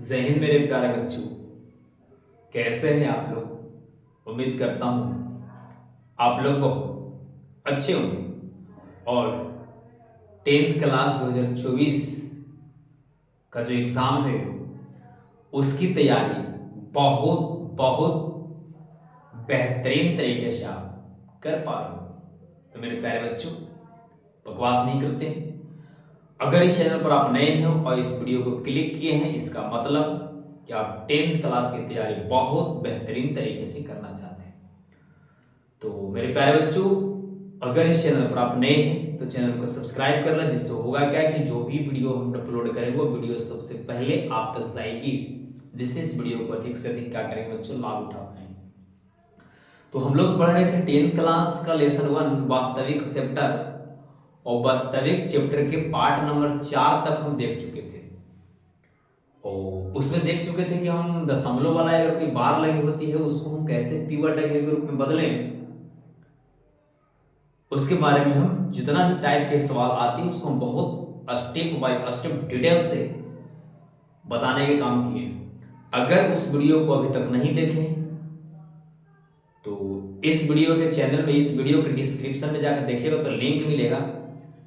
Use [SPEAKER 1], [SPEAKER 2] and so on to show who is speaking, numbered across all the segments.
[SPEAKER 1] जय हिंद मेरे प्यारे बच्चों। कैसे हैं आप लोग। उम्मीद करता हूँ आप लोग बहुत अच्छे होंगे और 10th क्लास 2024 का जो एग्ज़ाम है उसकी तैयारी बहुत बहुत बेहतरीन तरीके से आप कर पा रहे हो। तो मेरे प्यारे बच्चों, बकवास नहीं करते हैं। अगर इस चैनल पर आप नए हैं और इस वीडियो को क्लिक किए हैं, इसका मतलब कि आप 10th क्लास की तैयारी बहुत बेहतरीन तरीके से करना चाहते हैं। तो मेरे प्यारे बच्चों, अगर इस चैनल पर आप नए हैं तो चैनल को सब्सक्राइब कर लें, जिससे होगा क्या कि जो भी वीडियो हम अपलोड करेंगे वो वीडियो सबसे पहले आप तक जाएगी, जिससे इस वीडियो को अधिक से अधिक क्या करेंगे बच्चों, लाभ उठा पाएंगे। तो हम लोग पढ़ रहे थे 10th क्लास का लेसन 1 वास्तविक चैप्टर, और वास्तविक चैप्टर के पार्ट नंबर 4 तक हम देख चुके थे। और उसमें देख चुके थे कि हम दशमलव वाला अगर कोई बार लगी होती है उसको हम कैसे पिवट के रूप में बदलें। उसके बारे में हम जितना भी टाइप के सवाल आते हैं उसको हम बहुत स्टेप बाय स्टेप डिटेल से बताने के काम किए। अगर उस वीडियो को अभी तक नहीं देखें तो इस वीडियो के चैनल में, इस वीडियो के डिस्क्रिप्शन में जाकर देखिएगा तो लिंक मिलेगा।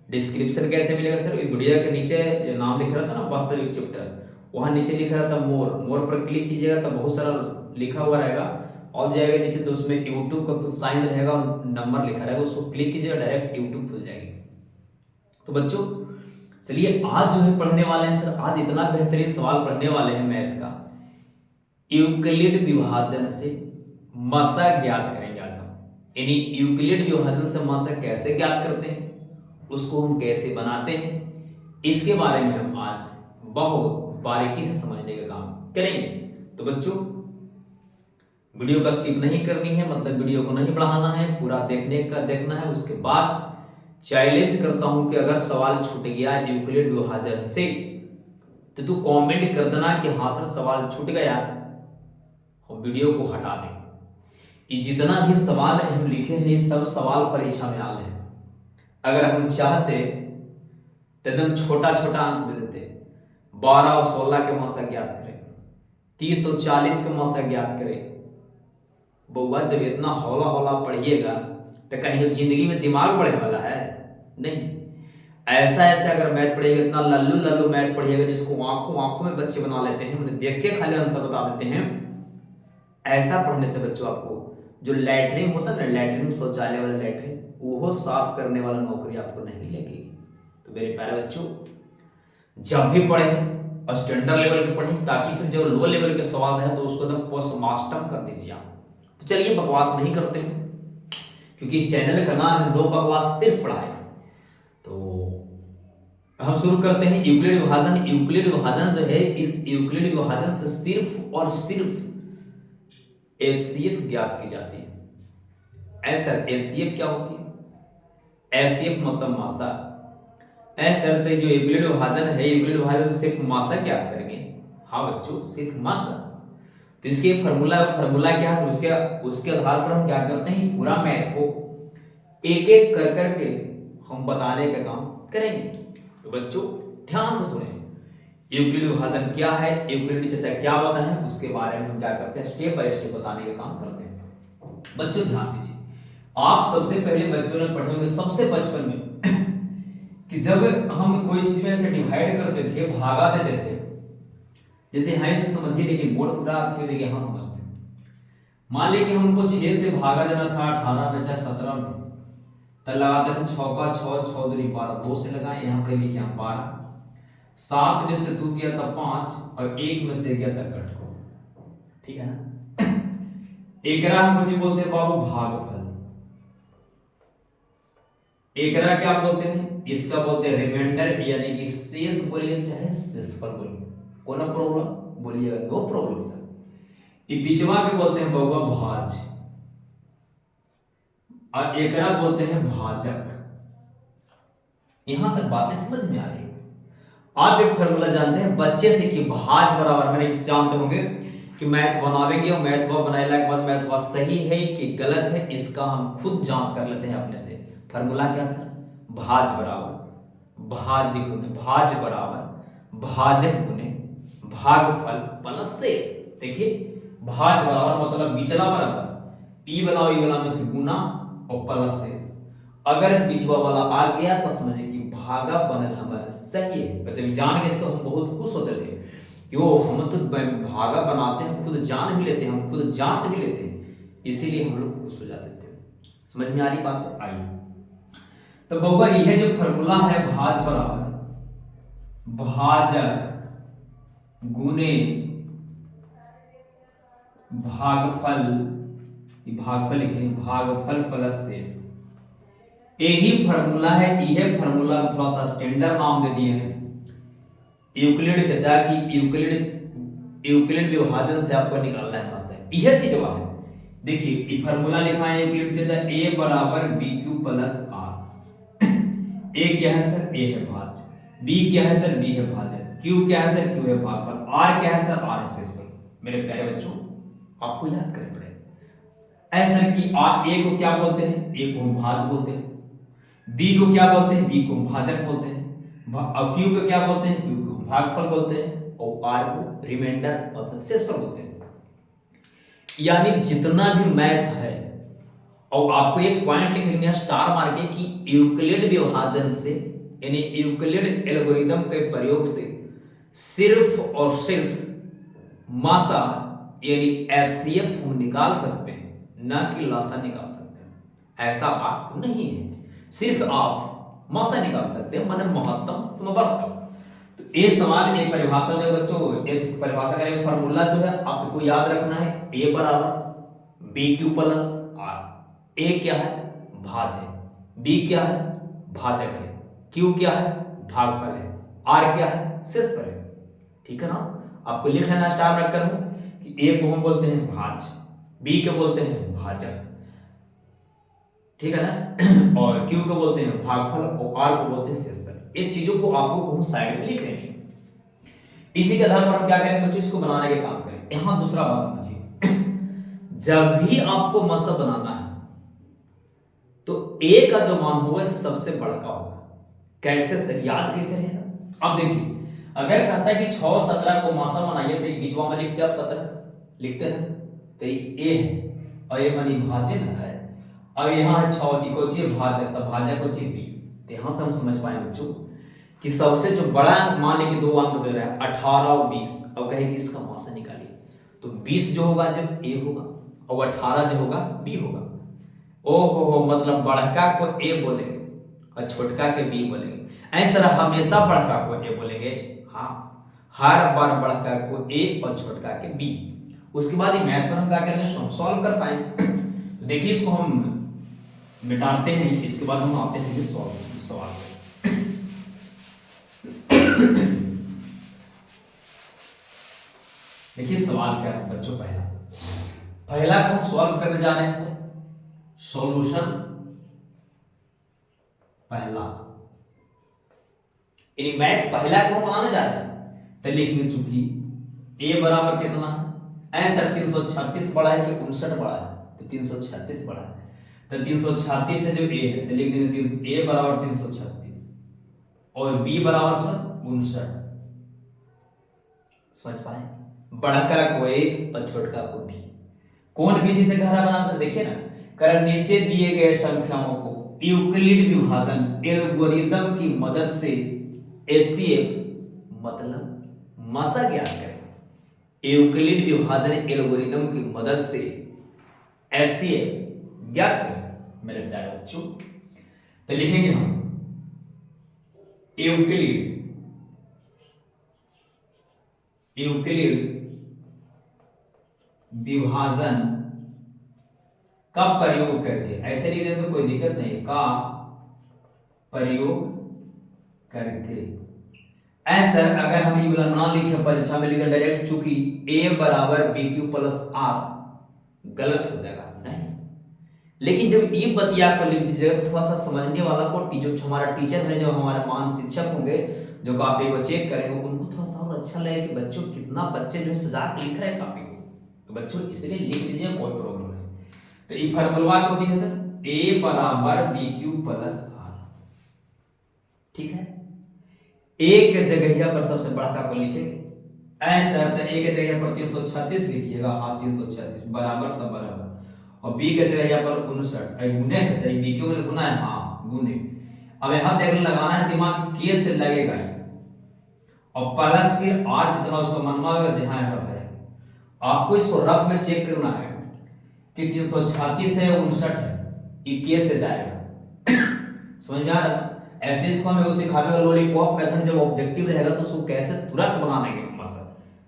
[SPEAKER 1] डिस्क्रिप्शन कैसे मिलेगा सर? वीडियो के नीचे जो नाम लिख रहा था ना वास्तविक चैप्टर, वहां नीचे लिखा रहा था मोर। मोर पर क्लिक कीजिएगा तो बहुत सारा लिखा हुआ रहेगा, और जाएगा नीचे तो उसमें यूट्यूब का कुछ साइन रहेगा और नंबर लिखा रहेगा, उसको क्लिक कीजिएगा डायरेक्ट यूट्यूब खुल जाएगी। तो बच्चों चलिए आज जो है पढ़ने वाले हैं सर, आज इतना बेहतरीन सवाल पढ़ने वाले हैं मैथ का। यूक्लिड विभाजन से मसा ज्ञात करेंगे आज हम। यानी यूक्लिड विभाजन से मसा कैसे ज्ञात करते हैं, उसको हम कैसे बनाते हैं, इसके बारे में हम आज बहुत बारीकी से समझने का काम करेंगे। तो बच्चों वीडियो का स्किप नहीं करनी है, मतलब वीडियो को नहीं बढ़ाना है, पूरा देखना है। उसके बाद चैलेंज करता हूं कि अगर सवाल छूट गया यूक्लिड विभाजन से तो तू कमेंट कर देना कि हाँ सर सवाल छूट गया, हम वीडियो को हटा देंगे। ये जितना भी सवाल हम लिखे हैं ये सब सवाल परीक्षा में आए हैं। अगर हम चाहते तो एकदम छोटा छोटा अंक दे देते, 12 और 16 के मसा ज्ञात करें, 30 और 40 के मसा ज्ञात करें। बउआ जब इतना हौला हौला पढ़िएगा तो कहीं जिंदगी में दिमाग बढ़े वाला है नहीं। ऐसा ऐसा अगर मैथ पढ़िएगा, इतना लल्लू लल्लू मैथ पढ़िएगा जिसको आंखों आंखों में बच्चे बना लेते हैं, उन्हें देख के खाली आंसर बता देते हैं। ऐसा पढ़ने से बच्चों आपको जो लैटरिन होता है ना, लैटरिन शौचालय वाला लैटरिन, वो साफ करने वाला नौकरी आपको नहीं लगेगी। तो मेरे प्यारे बच्चों जब भी पढ़े स्टैंडर्ड लेवल के पढ़ें, ताकि फिर जो लो लेवल के सवाल रहे तो उसको एकदम पोस्ट मास्टर कर दीजिए आप। तो चलिए बकवास नहीं करते हैं, क्योंकि इस चैनल का नाम है नो बकवास सिर्फ पढ़ाई। तो हम शुरू करते हैं यूक्लिड विभाजन। यूक्लिड विभाजन जो है, इस यूक्लिड विभाजन से सिर्फ और सिर्फ एचसीएफ ज्ञात की जाती है। ऐसा एचसीएफ क्या होती है? एचसीएफ मतलब मासा। ऐसा जो यूक्लिड विभाजन है, यूक्लिड विभाजन से सिर्फ मासा ज्ञात करेंगे। हाँ बच्चों, सिर्फ मासा। तो इसके फॉर्मूला क्या है? उसके आधार पर हम क्या करते हैं, पूरा मैथ को एक एक कर करके हम बताने का काम करेंगे। तो बच्चों ध्यान से सुने, यूक्लिड विभाजन क्या है, यूक्लिड चर्चा क्या होता है, उसके बारे में हम क्या करते हैं, स्टेप बाय स्टेप बताने का काम करते हैं। बच्चों ध्यान दीजिए, आप सबसे पहले बचपन में पढ़े होंगे, सबसे बचपन में कि जब हम कोई चीज में ऐसे डिवाइड करते थे, भागा देते थे, जैसे हाँ से समझिए, लेकिन बोर्ड पूरा थी जगह हाँ समझते हैं। मान ली कि हमको 6 से भागा देना था 18 में चाहे 17 में, तो लगाते थे 6 का 6, 6 दूनी 12, 2 से लगाए, यहाँ पढ़े लिखे हम 12, 7 में से 2 गया था 5 और 1 में से गया था कट को। ठीक है ना? एकरा हम कुछ बोलते हैं बाबू भागफल। एकरा क्या बोलते हैं? इसका बोलते हैं रिमाइंडर, यानी कि शेष बोलिए चाहे शेषफल बोलिए, कोनो प्रॉब्लम बोलिएगा, नो प्रॉब्लम सर। ये बिचवा के बोलते हैं बउआ भाज, और एकरा बोलते हैं भाजक। यहां तक बातें समझ में आ रही है। आप एक फॉर्मूला जानते हैं बच्चे से कि भाज बराबर, मैंने जानते होंगे कि मैथ बनावेंगे और मैथवा बनाने के बाद मैथवा सही है कि गलत है, इसका हम खुद जांच कर लेते हैं अपने से। फॉर्मूला क्या सर? भाज बराबर भाज गुने भाज बराबर भाजक गुने भागफल प्लस शेष। देखिए भाज बराबर मतलब बिचला बराबर ई वाला में से गुना और प्लस शेष। अगर बिचवा वाला आ गया तो समझे कि भागा बनल हमारे सही है। तो जब जान गए तो हम बहुत खुश होते थे कि वो हम तो भागा बनाते हैं, खुद जान भी लेते हैं, हम खुद जांच भी लेते हैं, इसीलिए हम लोग खुश हो जाते थे। समझ में आ रही बात? आई। तो बउआ यह जो फॉर्मूला है भाज बराबर भाजक गुने भागफल, भागफल लिखे भागफल प्लस शेष, यही फॉर्मूला है। यह फॉर्मूला को थोड़ा सा स्टैंडर्ड नाम दे दिए हैं यूक्लिड चचा की यूक्लिड विभाजन से आपको निकालना है। बस यह चीज है। देखिए ये फॉर्मूला लिखा है यूक्लिड चचा a बराबर bq प्लस r। a क्या है सर? a है भाज, b क्या है सर? b है भाजक, q क्या है सर? q है भागफल, r क्या है सर? r है शेषफल। मेरे प्यारे बच्चों आपको याद करना पड़ेगा ऐसा कि a को क्या बोलते हैं? a को हम भाज बोलते हैं, b को क्या बोलते हैं? b को हम भाजक बोलते हैं, अब q को क्या बोलते हैं? q को हम भागफल बोलते हैं, और r को रिमाइंडर मतलब शेषफल बोलते हैं। यानी जितना भी मैथ है, और आपको एक पॉइंट लिख लेना स्टार मार के कि यूक्लिड विभाजन से यानी यूक्लिड एल्गोरिथम के प्रयोग से सिर्फ और सिर्फ मासा यानी एचसीएफ हम निकाल सकते हैं, ना कि लासा निकाल सकते हैं। ऐसा बात नहीं है, सिर्फ आप मासा निकाल सकते हैं, माने महत्तम समवर्तम। तो ये सवाल एक परिभाषा जो बच्चों, एक परिभाषा का एक फार्मूला जो है आपको याद रखना है, a बराबर bq प्लस r। a क्या है? भाज है, b क्या है? भाजक है, q क्या है? भागफल है, r क्या है? शेषफल है। ठीक है ना? आपको लिख लेना स्टार रख कर कि a को हम बोलते हैं भाज, b को बोलते हैं भाजक, ठीक है ना, और q को बोलते हैं भागफल और r को बोलते हैं शेषफल। इन चीजों को आपको कहीं साइड में लिख लेनी है। इसी के आधार पर हम क्या करेंगे बच्चों? इसको बनाने के काम करें। यहां दूसरा बात समझिए, जब भी आपको मसब बनाना है तो a का जो मान होगा सबसे बड़ा का होगा। कैसे सर? याद कैसे रहेगा? अब देखिए अगर कहता है कि 6 17 को मसब बनाइए तो बीचवा में लिखते आप 17 लिखते ना, तो ये है और ये मानी भाजन है, और यहाँ है 6 इको चाहिए भाजक, तब भाजक को चाहिए b। तो यहां से हम समझ पाए बच्चों कि सबसे जो बड़ा मान लेके 2 अंक दे रहा है 18 और 20, अब कहेगी इसका मौसा निकालिए, तो 20 जो होगा जब a होगा और 18 जो होगा b होगा। ओहो मतलब बड़का को a बोलेंगे और छोटका के b बोलेंगे। ऐसा हमेशा बड़का को a बोलेंगे, हाँ हर बार बड़का को a और छोटका के b। उसके बाद ये मैथ पर हम क्या करेंगे? हम सॉल्व कर पाएंगे। तो देखिए इसको हम मिटाते हैं, इसके बाद हम आते हैं सीधे सवाल पे। देखिए सवाल क्या है बच्चों? पहला को हम सॉल्व करने जा रहे हैं सर, सॉल्यूशन पहला, यानी मैथ पहला को हम बनाने जा रहे हैं। तो लिखेंगे चूंकि a बराबर कितना है? सर 336 बड़ा है कि 59 बड़ा है? तो 336 बड़ा है, तो 336 से जो a है तो लिख देंगे a बराबर 336 और b बराबर सर 59। समझ पाए? बड़का को a और छोटका को b। कौन विधि से गहरा बना सकते? देखिए ना, कर नीचे दिए गए संख्याओं को यूक्लिड विभाजन एल्गोरिथम की मदद से एचसीएफ मतलब मसा ज्ञात करें। यूक्लिड विभाजन एल्गोरिथम की मदद से एचसीएफ ज्ञात करें मेरे प्यारे बच्चों। तो लिखेंगे हम यूक्लिड विभाजन का प्रयोग करके, ऐसे लिख दे तो कोई दिक्कत नहीं, का प्रयोग करके। ऐसा अगर हम ये वाला ना लिखे परीक्षा में लिखे डायरेक्ट, चूंकि a बराबर bq प्लस r गलत हो जाएगा नहीं, लेकिन जब ये बतिया को लिख दीजिएगा तो थोड़ा सा समझने वाला को, जो हमारा टीचर है, जो हमारे मान शिक्षक होंगे जो कॉपी को चेक करेंगे, उनको थोड़ा सा और अच्छा लगे कि बच्चों कितना बच्चे जो सजा के लिख रहे हैं कॉपी को। तो बच्चों इसलिए लिख दीजिए, कोई प्रॉब्लम नहीं। तो ये फार्मूला को चाहिए सर a बराबर bq प्लस r, ठीक है। एक जगह पर सबसे बड़ा का को लिखेंगे ऐसा अर्थ ए के जगह पर 336 लिखिएगा, हाँ 336 बराबर तब बराबर, और बी के जगह यहाँ पर 59 गुने है, सही बी क्यों गुना है, हाँ गुने। अब यहाँ देखने लगाना है दिमाग, के से लगेगा और प्लस फिर आर जितना उसका मनवा होगा जहां यहाँ पर है। आपको इसको रफ में चेक करना है कि 336 है 59 है, ये के से जाएगा समझ में आ रहा है। ऐसे इसको हमें वो सिखाएगा लॉलीपॉप मेथड, जब ऑब्जेक्टिव रहेगा तो उसको कैसे तुरंत बना देंगे मासा।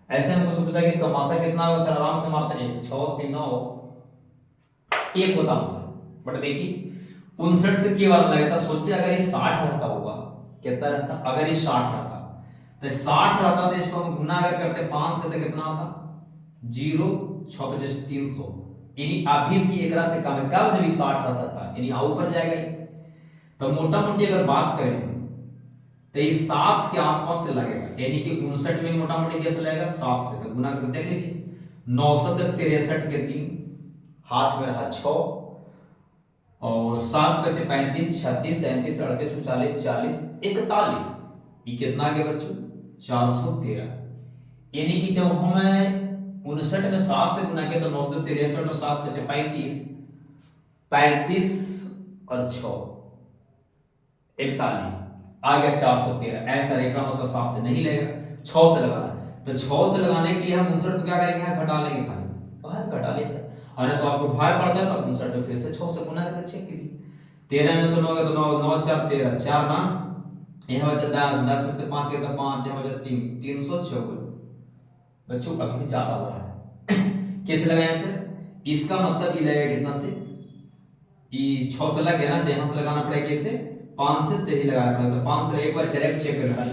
[SPEAKER 1] ऐसे हमको सोचता है कि इसका मासा कितना होगा, सर आराम से मारते हैं 6 3 9 1 होता आंसर। बट देखिए 59 से के बार लगता, सोचते अगर ये 60 रहता होगा, कितना रहता, अगर ये 60 रहता तो 60 रहता तो इसको हम गुना अगर करते 5 से तो कितना आता 0 6 25 300, यानी अभी भी एक से कम है। कब जब ये 60 रहता था, यानी ऊपर जाएगा। तो मोटा मोटी अगर बात करें तो ये 7 के आसपास से लगेगा, यानी कि 59 में मोटा मोटी कैसे लगेगा 7 से, तो गुना करके देख लीजिए 963 के 3 हाथ में रहा 6 और 7 बचे 35 36 37 38 39 40 41, ये कितना आ गया बच्चों 413। यानी कि जब हमें 59 में 7 से गुना किया तो 963 और 7 बचे 35 35 और 6 41 आ गया 413। ऐसा रेखा मतलब 7 से नहीं लगेगा, 6 से लगाना है। तो 6 से लगाने के लिए हम 59 को क्या करेंगे, यहाँ घटा लेंगे खाली, बाहर घटा ले सर, और तो आपको भार पड़ता है तो 59 में फिर से 6 से गुना करके चेक कीजिए। 13 में से 9 तो 9 9 4 13 4 ना, यहाँ बचा 10 10 में से 5 गया तो 5, यहाँ बचा 3 354। बच्चों अभी भी ज्यादा हो रहा है कैसे लगाए सर, इसका मतलब ये लगेगा कितना से, ये 6 से लग गया ना, तो यहाँ से लगाना पड़ेगा कैसे 5 से ही लगाया पड़ेगा। तो 5 से एक बार डायरेक्ट चेक करना है।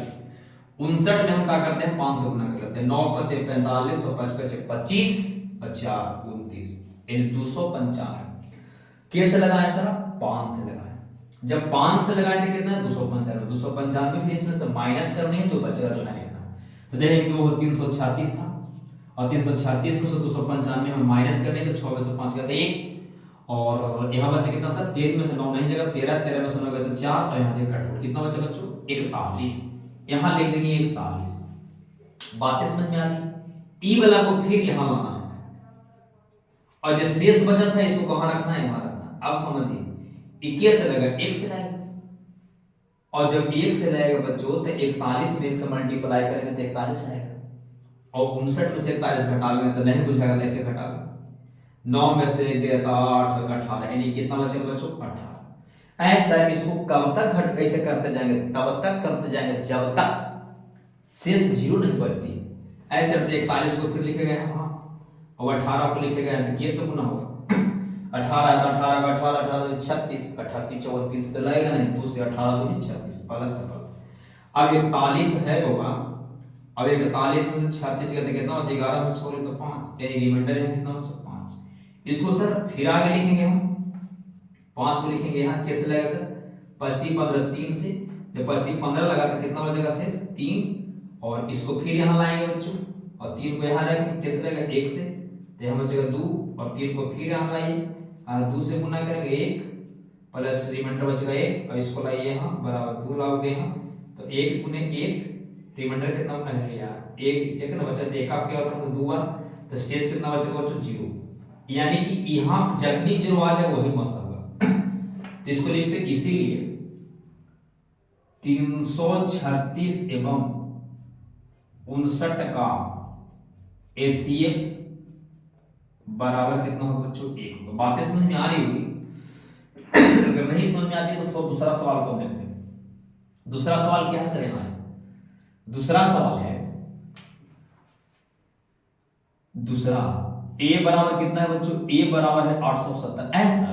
[SPEAKER 1] 59 में हम क्या करते हैं 5 से गुना कर लेते हैं, 9 5 45 और 5 5 25 4 29 यानी 295। कैसे लगाए सर, 5 से लगाए। जब 5 से लगाए थे कितना 295, 295 फिर इसमें से माइनस करने हैं, जो बचेगा जो है लिखना। तो देखें कि वो 336 था और 336 में से 295 में माइनस करने, तो 6 में से 5 गया 1 और यहाँ बचे कितना सर 13 में से 9 नहीं जगह 13 13 में से 9 गया तो 4 और यहाँ से कट, कितना बचा बच्चों 41। यहाँ लिख देंगे 41। बातें समझ में आ रही। ई वाला को फिर यहाँ लाना है और जो शेष बचा था इसको कहाँ रखना है, यहाँ रखना। अब समझिए 21 से लगेगा 1 से लाएगा, और जब 1 से लाएगा बच्चों तो 41 में 1 से मल्टीप्लाई करेंगे तो 41 आएगा, और 59 में से 41 घटा लेंगे तो नहीं बुझाएगा तो ऐसे घटा लेंगे। 9 में से गया था 8 18, यानी कितना बचेगा बच्चों 18। ऐसा इसको कब तक घट कैसे करते जाएंगे, तब तक करते जाएंगे जब तक शेष 0 नहीं बचती। ऐसे 41 को फिर लिखे गए हैं और 18 को लिखे गए हैं, तो कैसे गुना होगा 18 है तो 18 का 18 18 36 38 34 तो लगेगा नहीं, 2 से 18 दूनी 36 प्लस था प्लस। अब 41 है होगा, अब 41 में से 36 का कितना बचे 11 में छोड़े तो 5, यानी रिमाइंडर है कितना बचा 5। इसको सर फिर आगे लिखेंगे हम 5 को लिखेंगे यहाँ कैसे लगेगा सर 5 3 15 3 से, जब 5 3 15 लगा तो कितना बचेगा शेष 3, और इसको फिर यहाँ लाएंगे बच्चों और 3 को यहाँ रखेंगे कैसे लगेगा 1 से, तो यहाँ बचेगा 2 और 3 को फिर यहाँ लाइए 2 से गुना करेंगे 1 प्लस रिमाइंडर बचेगा 1, और इसको लाइए यहाँ बराबर 2 लाओगे यहाँ तो 1 गुने 1 रिमाइंडर कितना है यार 1 1 ना बचा, तो 1 आपके ऊपर 2 बार, तो शेष कितना बचेगा बच्चों 0, यानी कि यहाँ जब भी 0 आ जाए वही मसा होगा तो इसको लिखते इसीलिए 336 एवं 59 का HCF बराबर कितना होगा बच्चों 1 होगा। बातें समझ में आ रही होगी अगर नहीं समझ में आती है तो थोड़ा दूसरा सवाल को देखते हैं। दूसरा सवाल क्या है सर, यहाँ दूसरा सवाल है, दूसरा A बराबर कितना है बच्चों, A बराबर है 870। ऐसा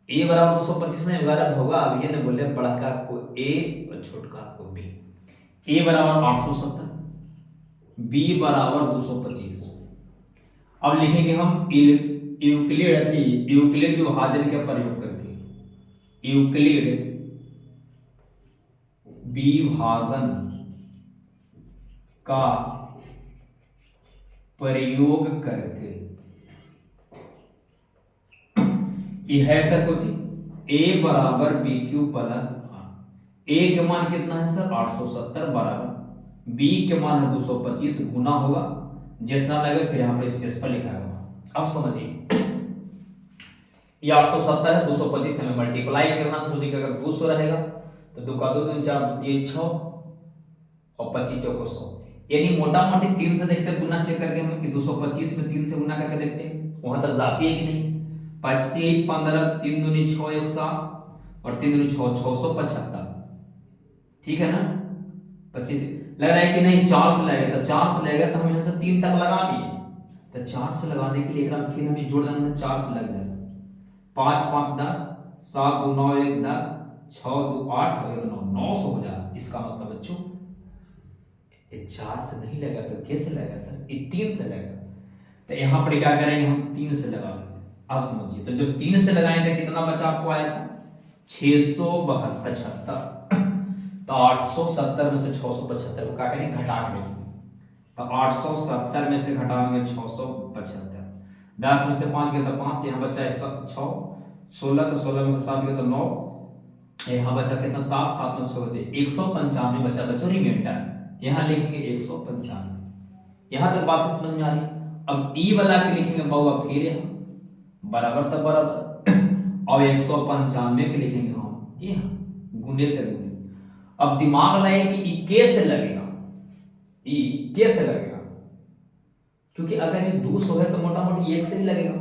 [SPEAKER 1] A बराबर 225 नहीं होगा, अब ये ने बोले बड़ा का को A और छोटका को B। A बराबर 870, B बराबर 225। अब लिखेंगे हम यूक्लिड विभाजन का प्रयोग करके, यूक्लिड विभाजन का प्रयोग करके यह है सर कुछ A बराबर BQ प्लस R। A के मान कितना है सर 870 बराबर बी के मान है 225 गुना होगा जितना लगेगा, फिर यहाँ पर शेष पर लिखा होगा। अब समझिए ये 870 है, 225 हमें मल्टीप्लाई करना, तो सोचिए अगर 200 रहेगा तो 2 का 2 दूनी 4 2 6 और 25 चौको 100, यानी मोटा मोटी 3 से देखते हैं गुना चेक करके हम कि 225 में 3 से गुना करके देखते हैं वहां तक जाती है कि नहीं। 5 3 15 3 दूनी 6 1 7 और 3 दूनी 6 675, ठीक है ना। 25 लग रहा है कि नहीं 4 से लगेगा, तो 4 से लगेगा तो हम यहाँ से 3 तक लगा दिए, तो 4 से लगाने के लिए फिर हमें जोड़ देंगे, 4 से लग जाएगा 5 5 10 7 2 9 1 10 6 2 8 और 1 9 900 हो जाएगा। इसका मतलब बच्चों 4 से नहीं लगेगा तो कैसे लगेगा सर, ये 3 से लगेगा, तो यहाँ पर क्या करेंगे हम 3 से लगाएंगे। अब समझिए तो जब 3 से लगाएंगे तो कितना बचा आपको आया था 675, तो 870 में से 675 को क्या करेंगे घटा के लिखेंगे, तो 870 में से घटाएंगे 675, 10 में से 5 गया तो 5, यहाँ बचा 6 16, तो 16 में से 7 गया तो 9, यहाँ बचा कितना 7 7 में 16 195 बचा बच्चों रिमाइंडर, यहाँ लिखेंगे 195। यहाँ तक बात समझ में आ रही। अब ई वाला के लिखेंगे बाबा फिर यहाँ बराबर तो बराबर और 195 के लिखेंगे हम यहाँ गुने तक गुने। अब दिमाग लगाए कि ई कैसे लगेगा, ई कैसे लगेगा, क्योंकि अगर ये 200 है तो मोटा मोटी 1 से ही लगेगा,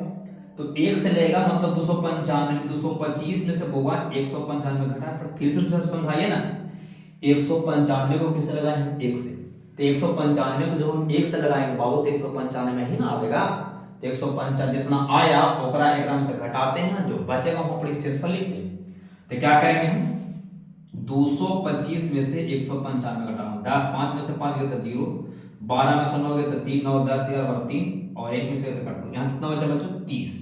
[SPEAKER 1] तो 1 से लगेगा मतलब 295 225 में से होगा 195 घटा, फिर से समझाइए ना 195 को किससे लगाए हैं 1 से, तो 195 को जब हम 1 से लगाएंगे बाबू तो 195 में ही ना आएगा, तो 195 जितना आया ओकरा एकरा में से घटाते हैं, जो बचेगा हम अपने शेष पर लिखते हैं। तो क्या करेंगे हम 225 में से 195 घटाएंगे, 10 5 में से 5 गया तो 0, 12 में से 9 गया तो 3 9 10 11 3 और 1 में से तो काट लो, यहाँ कितना बचा बच्चों 30।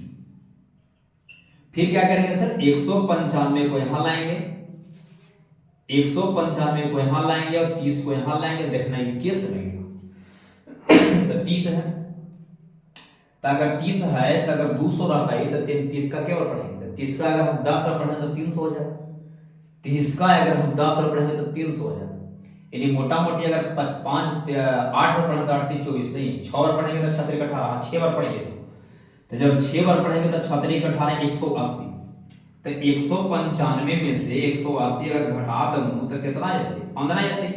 [SPEAKER 1] फिर क्या करेंगे सर 195 को यहाँ लाएंगे, 195 को यहाँ लाएंगे और 30 को यहाँ लाएंगे, देखना है कि कैसे लगेगा। तो 30 है, तो अगर 30 है तो अगर 200 रहता है तो 30 का केवल पढ़ेंगे, तो 30 का अगर हम 10 पढ़ेंगे तो 300 हो जाए, 30 का अगर हम 10 पढ़ेंगे तो 300 हो जाए, यानी मोटा मोटी अगर 5 8 बार पढ़ेंगे तो 8 3 24 नहीं, 6 बार पढ़ेंगे तो 6 3 18, 6 बार पढ़ेंगे इसको, तो जब 6 बार पढ़ेंगे तो 6 3 18 180, तो 195 में से 180 अगर घटा दूं तो कितना आ जाते 15 आते,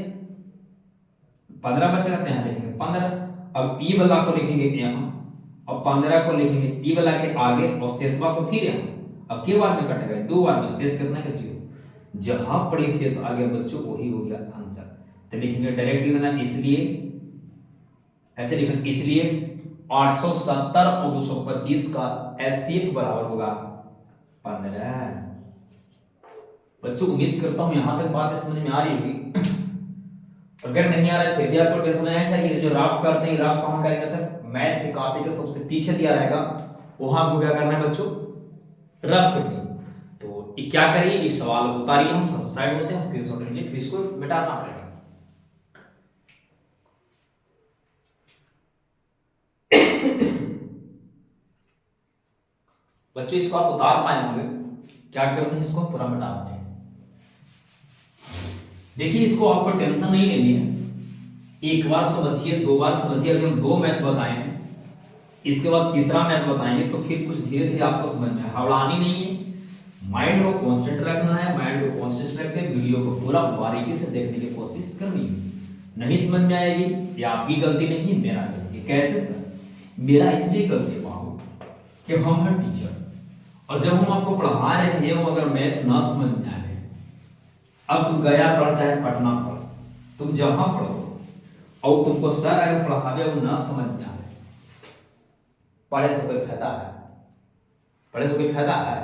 [SPEAKER 1] 15 बच जाते हैं, लिखेंगे 15। अब ई वाला को लिखेंगे यहाँ और 15 को लिखेंगे ई वाला के आगे और शेषवा को फिर यहाँ, अब के बार में कटेगा 2 बार में, शेष कितना का 0, जहां पर शेष आ गया बच्चों वही हो गया आंसर। तो लिखेंगे डायरेक्टली देना, इसलिए ऐसे लिखेंगे, इसलिए 870 और 225 का एचसीएफ बराबर होगा 15। बच्चों उम्मीद करता हूं यहां तक बात समझ में आ रही होगी। अगर नहीं आ रहा है फिर भी आपको टेंशन ऐसा है, जो राफ करते हैं राफ कहां करेंगे सर, मैथ की कॉपी के सबसे पीछे दिया रहेगा, वहां आपको क्या करना है बच्चों रफ करनी है। तो क्या करिए इस सवाल को उतारिए, हम थोड़ा सा साइड होते हैं, स्क्रीनशॉट लीजिए, फिर इसको मिटाना पड़ेगा। बच्चों इसको आप उतार पाए होंगे, क्या करते हैं इसको पूरा मिटाते हैं। देखिए इसको आपको टेंशन नहीं लेनी है, एक बार समझिए 2 बार समझिए, अगर हम 2 मैथ बताए हैं इसके बाद तीसरा मैथ बताएंगे तो फिर कुछ धीरे धीरे आपको समझ में हड़बड़ानी नहीं है, माइंड को कांस्टेंट रखना है, माइंड को कांस्टेंट रख के वीडियो को पूरा बारीकी से देखने की कोशिश करनी है। नहीं समझ में आएगी ये आपकी गलती नहीं है, मेरा गलती। कैसे सर, मेरा इसलिए गलती बाबू कि हम हैं टीचर और जब हम आपको पढ़ा रहे हैं अगर मैथ ना समझ में आए, अब तुम गया पढ़ चाहे पढ़ना पढ़, तुम जहां पढ़ो और तुमको सर अगर पढ़ावे वो ना समझ में आए, पढ़े से कोई फायदा है, पढ़े से कोई फायदा है,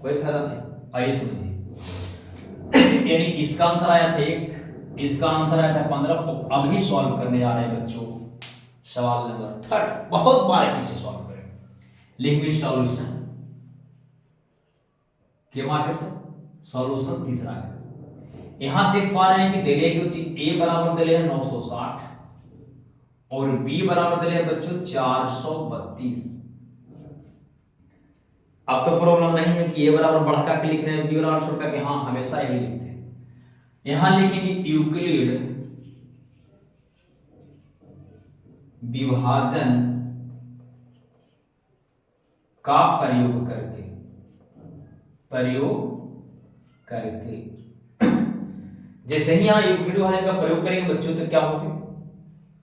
[SPEAKER 1] कोई फायदा नहीं। आइए समझिए, यानी इसका आंसर आया था 1, इसका आंसर आया था 15। अभी सॉल्व करने जा रहे हैं बच्चों सवाल नंबर 3, बहुत बारीकी से सॉल्व करेंगे। लिखेंगे सॉल्यूशन के मार्के से सॉल्यूशन तीसरा है। यहां देख पा रहे हैं कि दिले की ए बराबर दिले है 960 और बी बराबर दिले है बच्चों 432। अब तो प्रॉब्लम नहीं है कि ए बराबर बढ़ा के लिख रहे हैं, बी बराबर छोड़ के, हाँ हमेशा यही लिखते हैं। यहां लिखेंगे यूक्लिड विभाजन का प्रयोग करके जैसे ही यहाँ यूक्लिड विभाजन का प्रयोग करेंगे बच्चों तो क्या होगा,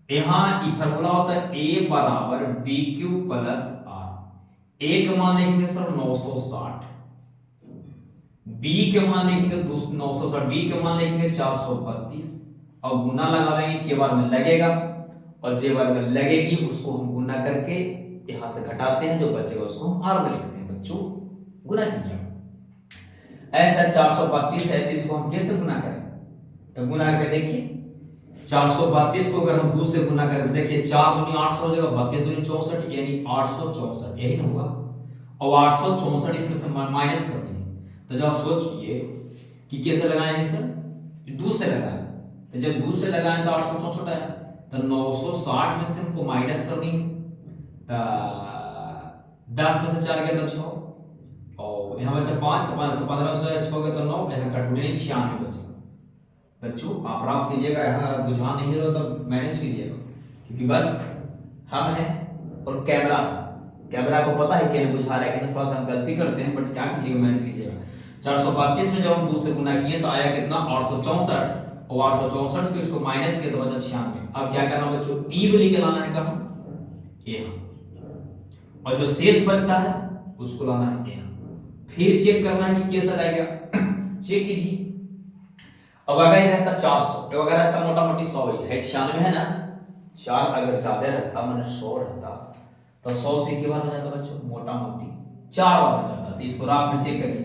[SPEAKER 1] यहाँ ये फॉर्मूला होता है a बराबर बी क्यू प्लस आर। ए के मान लिखेंगे सर 960, बी के मान लिखेंगे 960, बी के मान लिखेंगे 432 और गुना लगाएंगे, के बार में लगेगा और जे बार में लगेगी उसको हम गुना करके यहां से घटाते हैं, जो बचेगा उसको हम आर में लिखते हैं। बच्चों गुना कीजिए ऐसा 432 है, इसको हम कैसे गुना करें, तो गुना करके देखिए 432 को अगर हम 2 से गुना करें देखिए 4 दूनी 800 हो जाएगा, 32 दूनी 64 यानी 864, यही ना होगा। और 864 इसमें से माइनस कर देंगे तो जब सोचिए कि कैसे लगाए हैं सर, 2 से लगाए, तो जब 2 से लगाए तो 864 आया, तो 960 में से हमको माइनस करनी है, तो 10 में से 4 गया तो 6 और यहाँ बचा 5, तो 5 तो 15 में से 6 गया तो 9, यहाँ कट 96 बचेगा। बच्चों आप राफ कीजिएगा, यहाँ बुझा नहीं रहा तो मैनेज कीजिएगा, क्योंकि बस हम हैं और कैमरा को पता है कि बुझा रहा है कि थोड़ा सा हम गलती करते हैं, बट क्या कीजिएगा मैनेज कीजिएगा। 432 में जब हम 2 से गुना किए तो आया कितना 864 और 864 से इसको माइनस किया तो बचा 96। अब क्या करना बच्चों, ई वाली के लाना है कहां, यहाँ, और जो शेष बचता है उसको लाना है यहाँ, फिर चेक करना है कि कैसा रहेगा। चेक कीजिए, अब अगर ये रहता 400, अगर रहता मोटा मोटी 100 ही है, 96 है ना, 4 अगर ज्यादा रहता मैंने 100 रहता तो 100 से कितनी बार हो जाता बच्चों, मोटा मोटी 4 बार हो जाता। तो इसको राफ में चेक करिए,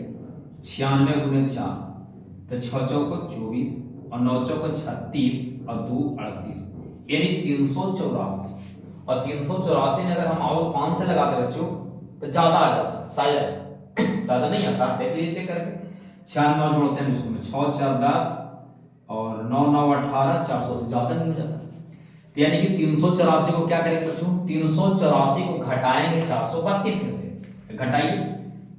[SPEAKER 1] 96 गुने 4 तो 6 चौको 24 और 9 चौको 36 और 2 38 यानी 384। और 384 में अगर हम और 5 से लगाते बच्चों तो ज्यादा आ जाता, शायद ज्यादा नहीं आता, देख लीजिए चेक करके। 96 जोड़ते हैं इसको में 6 4 10 और 9 9 18, 400 से ज्यादा नहीं हो जाता। यानी कि 384 को क्या करेंगे बच्चों, 384 को घटाएंगे 432 में से, घटाइए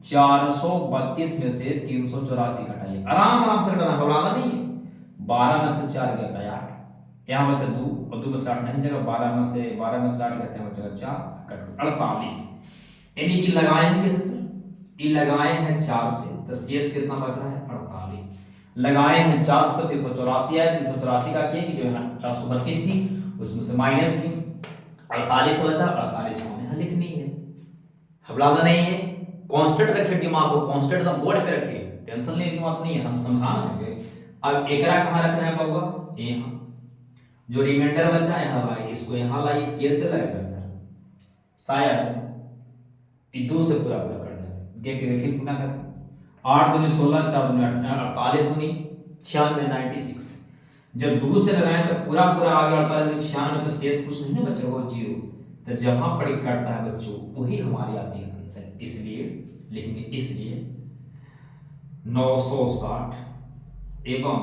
[SPEAKER 1] 432 में से 384 घटाइए, आराम से घटाना, घबराना नहीं है। 12 में से 4 गया 8, यहाँ बचा 2 और 2 में से 8 नहीं जगह, 12 में से 8 करते हैं बचेगा 4 48। यानी कि लगाए हैं कैसे सर, ये लगाए हैं 4 से तो शेष कितना बच रहा है 48, लगाए हैं 4 से तो 384 आया, 384 का किया कि जो यहाँ 432 थी उसमें से माइनस की 48 बचा, 48 को यहाँ लिखनी है, घबराना नहीं है। कांस्टेंट रखिए, दिमाग को कांस्टेंट एकदम बोर्ड पे रखिए, टेंशन लेने की बात नहीं है, हम समझाना देंगे। अब एकरा कहाँ रखना है बाबा, यहाँ, जो रिमाइंडर बचा है यहाँ लाइए, इसको यहाँ लाइए, कैसे लगेगा सर, शायद 2 से पूरा कर देखिए गुना करके 8 दूनी 16 4 दूनी 48 दूनी 96 96। जब 2 से लगाएं तो पूरा आ गया 48 दूनी 96, तो शेष कुछ नहीं ना बचेगा, वो 0। तो जहां पर कटता है बच्चों वही हमारी आती है आंसर, इसलिए लिखेंगे, इसलिए 960 एवं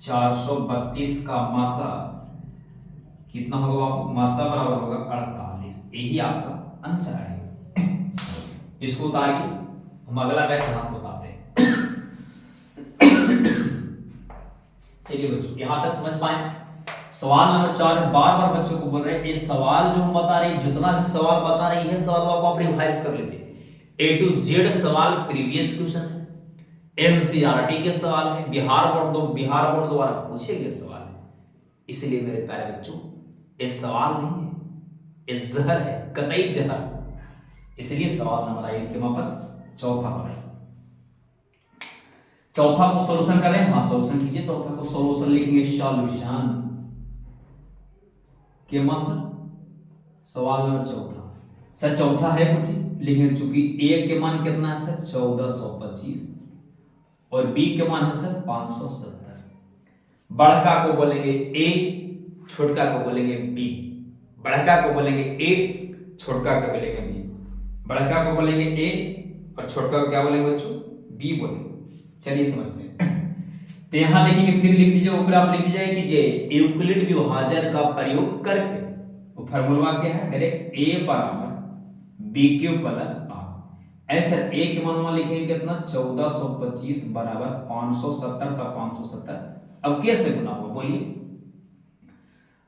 [SPEAKER 1] 432 का मासा कितना होगा बाबू, मासा बराबर होगा 48, यही आपका आंसर है। इसको उतारिए, हम अगला बैच यहां से बताते हैं। चलिए बच्चों यहां तक समझ पाए। सवाल नंबर 4 बार बच्चों को बोल रहे हैं, ये सवाल जो हम बता रहे हैं, जितना भी सवाल बता रहे हैं सवाल को आप रिवाइज कर लीजिए। A to Z सवाल प्रीवियस क्वेश्चन है, NCERT के सवाल है, बिहार बोर्ड द्वारा पूछे गए सवाल है। इसलिए मेरे प्यारे बच्चों ये सवाल नहीं है, ये जहर है, कतई जहर। इसलिए सवाल नंबर आई के वहां पर चौथा पर, चौथा को सॉल्यूशन करें, हाँ सॉल्यूशन कीजिए। चौथा को सॉल्यूशन लिखेंगे, सॉल्यूशन के मतलब सवाल नंबर चौथा सर, चौथा है कुछ लेकिन चूंकि ए के मान कितना है सर 1425 और बी के मान है सर 570। बड़का को बोलेंगे ए, छोटका को बोलेंगे बी, बड़का को बोलेंगे ए, छोटका को बोलेंगे बी, बड़का को बोलेंगे ए और छोटका को क्या बोलेंगे बच्चों, बी बोलेंगे। चलिए समझते हैं। तो यहां लिखेंगे, फिर लिख दीजिए, ऊपर आप लिख दीजिए कि जे यूक्लिड विभाजन का प्रयोग करके, वो फार्मूला क्या है, डायरेक्ट ए बराबर बी क्यू प्लस आर। ऐसे ए के मान लिखेंगे कितना 1425 बराबर 570 का 570। अब कैसे गुना होगा बोलिए,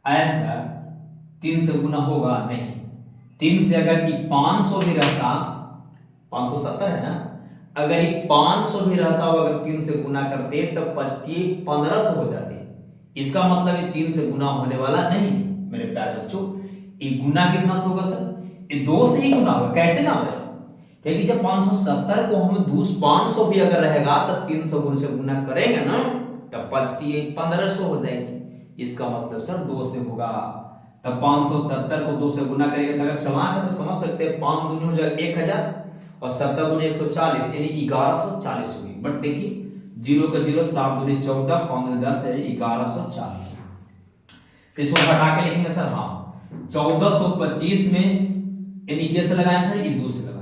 [SPEAKER 1] ऐसा 3 से गुना होगा नहीं। 3 से अगर ये 500 भी रहता, 570 है ना, अगर ये 500 भी रहता हो, अगर 3 से गुना करते तब बचती 1500 हो जाती। इसका मतलब ये 3 से गुना होने वाला नहीं मेरे प्यारे बच्चों। ये गुना कितना से होगा सर? ये 2 से ही गुना होगा। कैसे ना होगा? क्योंकि जब 570 को हम 500 भी अगर रहेगा तब 300 से गुना करेंगे ना, तब बचती है 1500 हो जाएगी। इसका मतलब सर 2 से होगा। तब 570 को 2 से गुना करेंगे तो अगर चला है तो समझ सकते हैं 5 दूनी हो जाएगा 1000 और 70 दूनी 140 यानी 1140 होगी। बट देखिए 0 का 0, 7 दूनी 14, 5 दूनी 10 यानी 1140। तो इसको घटा के लिखेंगे सर। हाँ 1425 में यानी कैसे लगाए सर? ये 2 से लगाए।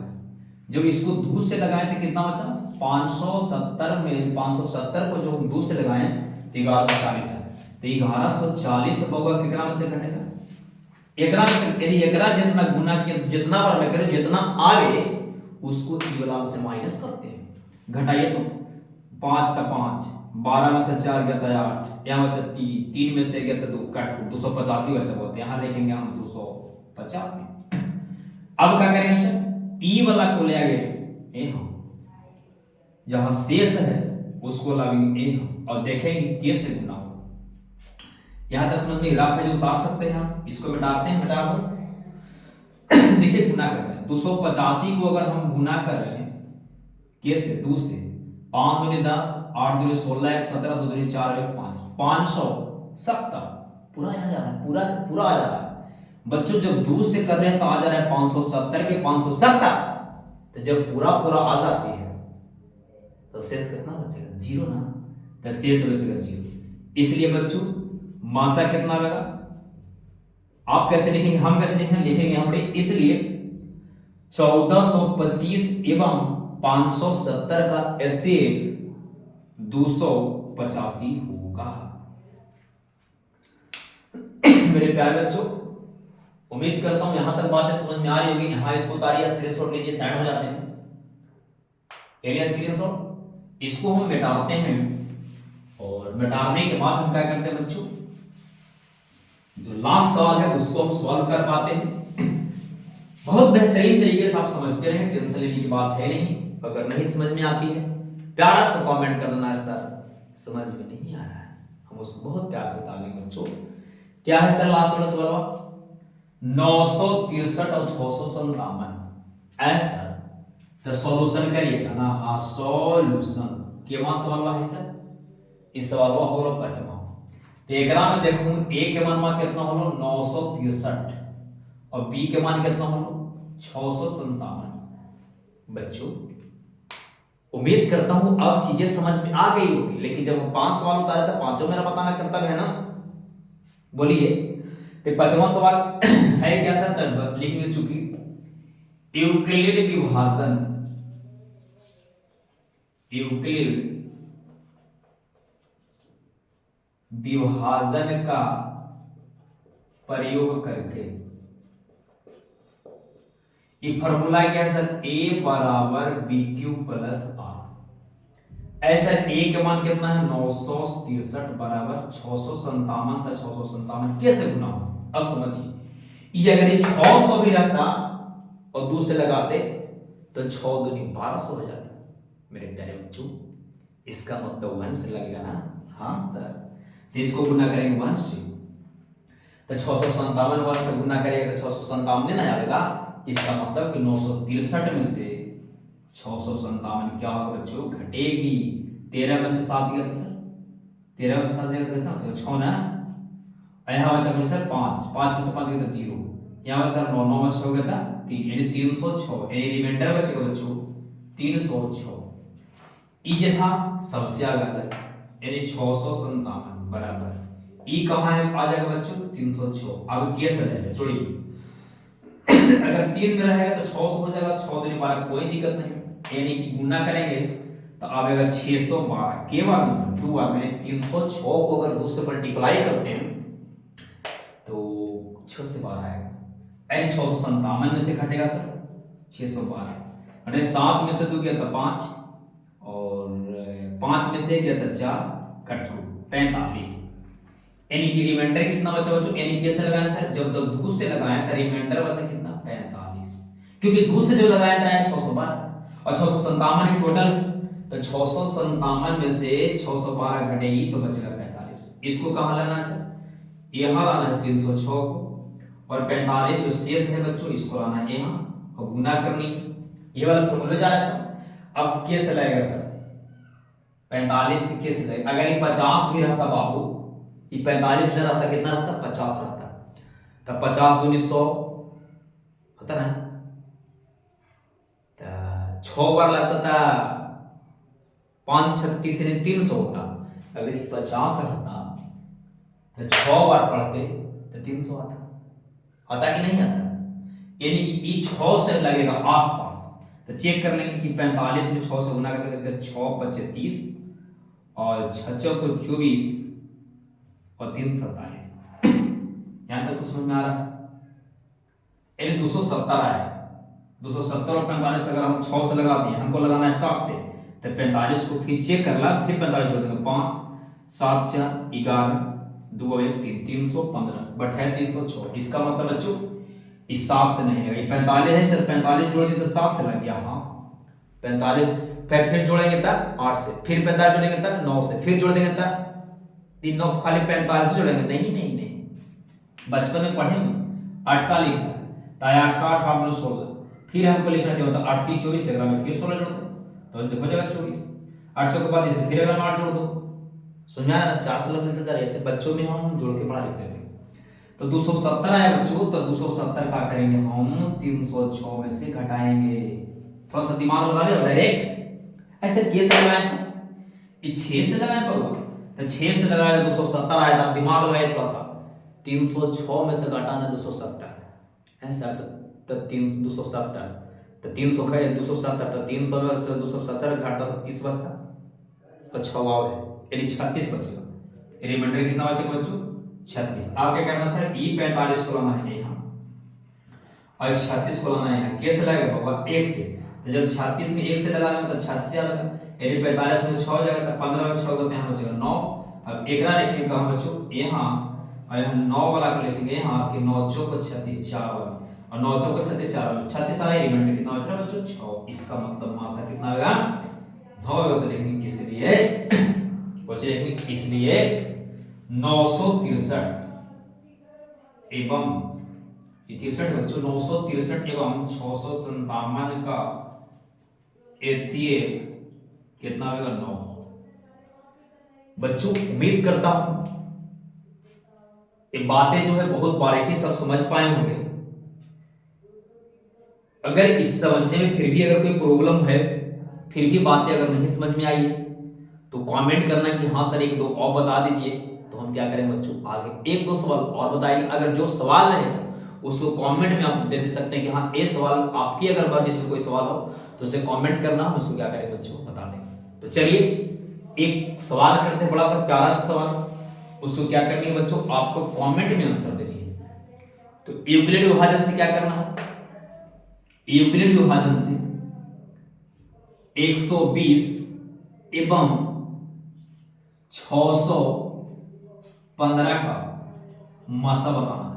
[SPEAKER 1] जब इसको 2 से लगाए तो कितना बचा? 570 में 570 को जो हम 2 से लगाए तो 1140 है। तो 1140 होगा कितना में से घटेगा? एकरा में से यानी एकरा जितना गुना के जितना बार में करें जितना आवे उसको ई वाला से माइनस करते हैं। घटाइए तो 5 का 5, 12 में से 4 गया था 8, यहाँ बचा 3, 3 में से गया था 2, काट 285 बचा होते हैं। यहाँ लिखेंगे हम 285। अब क्या करेंगे सर? ई वाला को ले आगे ए हम जहां शेष है उसको लाएंगे ए हम और देखेंगे के से गुना हो। यहां तक समझ में ग्राफ है जो उतार सकते हैं हम। इसको मिटाते हैं, मिटा दो। देखिए गुना कर रहे हैं 285 को अगर हम गुना कर रहे हैं के से 2 से, 5 दूनी 10, 8 दूनी 16, 17 2 दूनी 4 5, 570 पूरा आ जा रहा है, पूरा पूरा आ जा रहा है। बच्चों जब 2 से कर रहे हैं तो आ जा रहा है 570 के 570। तो जब पूरा पूरा आ जाती है तो शेष कितना बचेगा? 0 ना। तो शेष बचेगा 0। इसलिए बच्चों मासा कितना लगा? आप कैसे लिखेंगे, हम कैसे लिखेंगे? लिखेंगे हम इसलिए 1425 एवं 570 का एचसीएफ 285 होगा। मेरे प्यारे बच्चों उम्मीद करता हूं यहां तक बातें समझ में आ रही होगी। यहां इसको उतारिए, स्क्रीनशॉट लीजिए, साइड हो जाते हैं। एलिया स्क्रीनशॉट। इसको हम मिटाते हैं और मिटाने के बाद हम क्या करते हैं बच्चों? जो लास्ट सवाल है उसको हम सॉल्व कर पाते हैं। बहुत बेहतरीन तरीके से आप समझते रहे, टेंशन लेने की बात है नहीं। अगर नहीं समझ में आती है प्यारा सा कमेंट कर देना है सर समझ में नहीं आ रहा है, हम उसको बहुत प्यार से बता देंगे बच्चों। क्या है सर लास्ट वाला सवाल? 963 और 657 ऐसा। तो सॉल्यूशन करिएगा ना। हाँ सॉल्यूशन केमा सवाल है सर? इस सवाल होगा 55। तो एकरा में देखूं ए के मान कितना होलो 963 और बी के मान कितना होलो 657। बच्चों उम्मीद करता हूं अब चीजें समझ में आ गई होगी। लेकिन जब हम 5 सवाल उतारे तो पांचों मेरा बताना कर्तव्य है ना। बोलिए तो 55वां सवाल है क्या सर? तब लिखेंगे चूंकि यूक्लिड विभाजन, यूक्लिड विभाजन का प्रयोग करके ये फॉर्मूला क्या है सर? a बराबर बी क्यू प्लस आर। ऐसा a के मान कितना है 963 बराबर 657 था। 657 कैसे गुना हो? अब समझिए ये अगर ये 600 भी रहता और 2 से लगाते तो 6 दूनी 1200 हो जाता। मेरे प्यारे बच्चों इसका मतलब 1 से लगेगा ना। हाँ सर। तो इसको गुना करेंगे 1 से तो 657 1 से गुना करेंगे तो 657 ना आएगा। इसका मतलब कि 963 में से 657 क्या होगा बच्चों? घटेगी। 13 में से 7 गया था सर, 13 में से 7 गया था तो 6 ना। यहाँ बचा सर 5, 5 में से 5 गया था 0। यहाँ पर सर 9, 9 में से हो गया था 3 यानी 306 यानी रिमाइंडर बचेगा बच्चों 306। ई जे था सबसे आगे आ जाएगा यानी 657 बराबर ई कहाँ है? आ जाएगा बच्चों 306। अब कैसे रहेगा? छोड़िए अगर 3 रहेगा तो 600 हो जाएगा। 6 दूनी 12 कोई दिक्कत नहीं, यानी कि गुना करेंगे तो आएगा 612 के बार में सर 2 बार में 306 को अगर 2 से मल्टीप्लाई करते हैं तो 6 से 12 आएगा यानी 657 में से घटेगा सर 612 अरे 7 में से 2 गया था 5 और 5 में से गया था 4 कट को 45 यानी कि रिमाइंडर कितना बचा बच्चों, यानी कैसे लगाया सर, जब 2 से लगाया था रिमाइंडर बचा कितना 45, क्योंकि 2 से जो लगाया था 612 और 657 टोटल, तो 657 में से 612 घटेगी तो बचेगा 45। इसको कहां लाना है सर, यहां लाना है 306 को, और 45 जो शेष है बच्चों इसको लाना है यहां और गुना करनी है। ये वाला फॉर्मूला जा रहा था। अब कैसे लगेगा सर, 45 के कैसे लगेगा, अगर ये 50 भी रहता बाबू, ये 45 न रहता, कितना रहता 50 रहता, तब 50 दूनी 100 होता ना, तो 6 बार लगता था 5 36 यानी 300 होता। अगर ये 50 रहता तो 6 बार पढ़ते तो 300 आता कि नहीं आता, यानी कि ये 6 से लगेगा आसपास। तो चेक कर लेंगे कि 45 में 6 से गुना करके 6 × 5 = 30 और 6 को 24 और 3 47। यहां तक तो समझ में आ रहा है, यानी 270 आया। 270 और 45 अगर हम 6 से लगाते हैं, हमको लगाना है 7 से, तो 45 को फिर चेक कर ला, फिर 45 जोड़ देंगे, 5 7 4 11 2 1 3 315 बट है 306। इसका मतलब बच्चों इस 7 से नहीं लगा, ये 45 है सर, 45 जोड़ दिए तो 7 से लग गया। हाँ 45 फिर जोड़ेंगे तब 8 से, फिर 45 जोड़ेंगे तब 9 से, फिर जोड़ देंगे तब 3 9 खाली 45 से जोड़ेंगे, नहीं नहीं नहीं, बचपन में पढ़े 8 का लिखा है, 8 का 8 8 16, फिर हमको लिखना चाहिए होता 8 3 24 लग रहा है, फिर 16 जोड़ दो तो हो जाएगा 24। 800 के बाद इसे फिर अगर 8 जोड़ दो, समझ आ रहा है, 4 से लगने चलता है। ऐसे बच्चों में हम जोड़ के पढ़ा लिखते थे। तो 270 आया बच्चों, तो 270 का करेंगे हम 306 में से घटाएंगे। थोड़ा सा दिमाग लगा लो, डायरेक्ट ऐसे कैसे लगाए सर, ये 6 से लगाए पर तो 6 से लगाया 270 आया था, दिमाग लगाए थोड़ा सा, 306 में से घटाना 270 है सर, तब 270 तो 300 खड़े 270, तो 300 में से 270 घटाता तो 30 बचता, अच्छा वाव है, यानी 36 बचेगा। रिमाइंडर कितना बचेगा बच्चों 36। आप क्या करना सर, ई 45 को लाना है यहाँ और 36 को लाना है यहाँ, कैसे लगेगा बाबा 1 से, तो जब 36 में 1 से लगाएंगे तो 36 आ जाएगा, यानी 45 में 6 हो जाएगा, तो 15 में 6 होगा तो यहाँ बचेगा 9। अब एक ना लिखेंगे कहाँ बच्चों यहाँ, और यहाँ 9 वाला को लिखेंगे यहाँ कि 9 चौक 36 4 वाला, और 9 चौक 36 4 वाला 36 आ रहा है, रिमाइंडर कितना बच रहा है बच्चों 6। इसका मतलब मासा कितना आएगा 9 होगा, तो लिखेंगे इसलिए बच्चे लिखेंगे इसलिए 963 एवं 63 बच्चों 963 एवं 657 का HCF कितना होगा 9। बच्चों उम्मीद करता हूं ये बातें जो है बहुत बारीकी सब समझ पाए होंगे। अगर इस समझने में फिर भी अगर कोई प्रॉब्लम है, फिर भी बातें अगर नहीं समझ में आई है, तो कमेंट करना कि हाँ सर 1 2 और बता दीजिए, तो हम क्या करें बच्चों आगे 1 2 सवाल और बताएंगे। अगर जो सवाल रहेगा उसको कमेंट में आप दे सकते हैं कि हाँ ये सवाल आपकी अगर मर्जी से कोई सवाल हो तो उसे कमेंट करना, हम उसको क्या करें बच्चों बता देंगे। तो चलिए एक सवाल करते हैं, बड़ा सा प्यारा सा सवाल, उसको क्या करनी है बच्चों आपको कमेंट में आंसर देनी है। तो यूक्लिड विभाजन से क्या करना है, यूक्लिड विभाजन से 120 एवं 615 का मासा बताना है।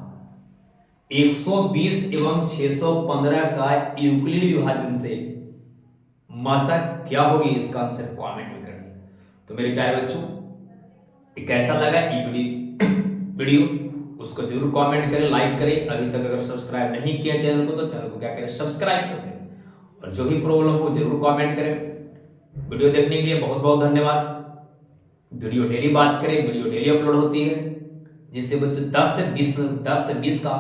[SPEAKER 1] 120 एवं 615 का यूक्लिड विभाजन से मासा क्या होगी, इसका आंसर कमेंट में करना। तो मेरे प्यारे बच्चों कैसा लगा ये वीडियो उसको जरूर कमेंट करें, लाइक करें। अभी तक अगर सब्सक्राइब नहीं किया चैनल को तो चैनल को क्या करें सब्सक्राइब कर दें, और जो भी प्रॉब्लम हो जरूर कमेंट करें। वीडियो देखने के लिए बहुत बहुत धन्यवाद। वीडियो डेली वॉच करें, वीडियो डेली अपलोड होती है, जिससे बच्चे 10 से 20 का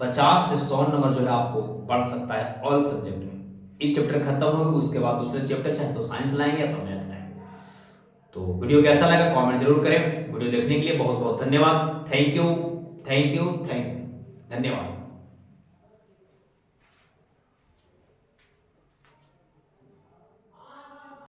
[SPEAKER 1] 50 से 100 नंबर जो है आपको पढ़ सकता है ऑल सब्जेक्ट में। एक चैप्टर खत्म होगा उसके बाद दूसरे चैप्टर चाहे तो साइंस लाएंगे या तो मैथ लाएंगे। तो वीडियो कैसा लगा कमेंट जरूर करें। वीडियो देखने के लिए बहुत बहुत धन्यवाद। थैंक यू, धन्यवाद।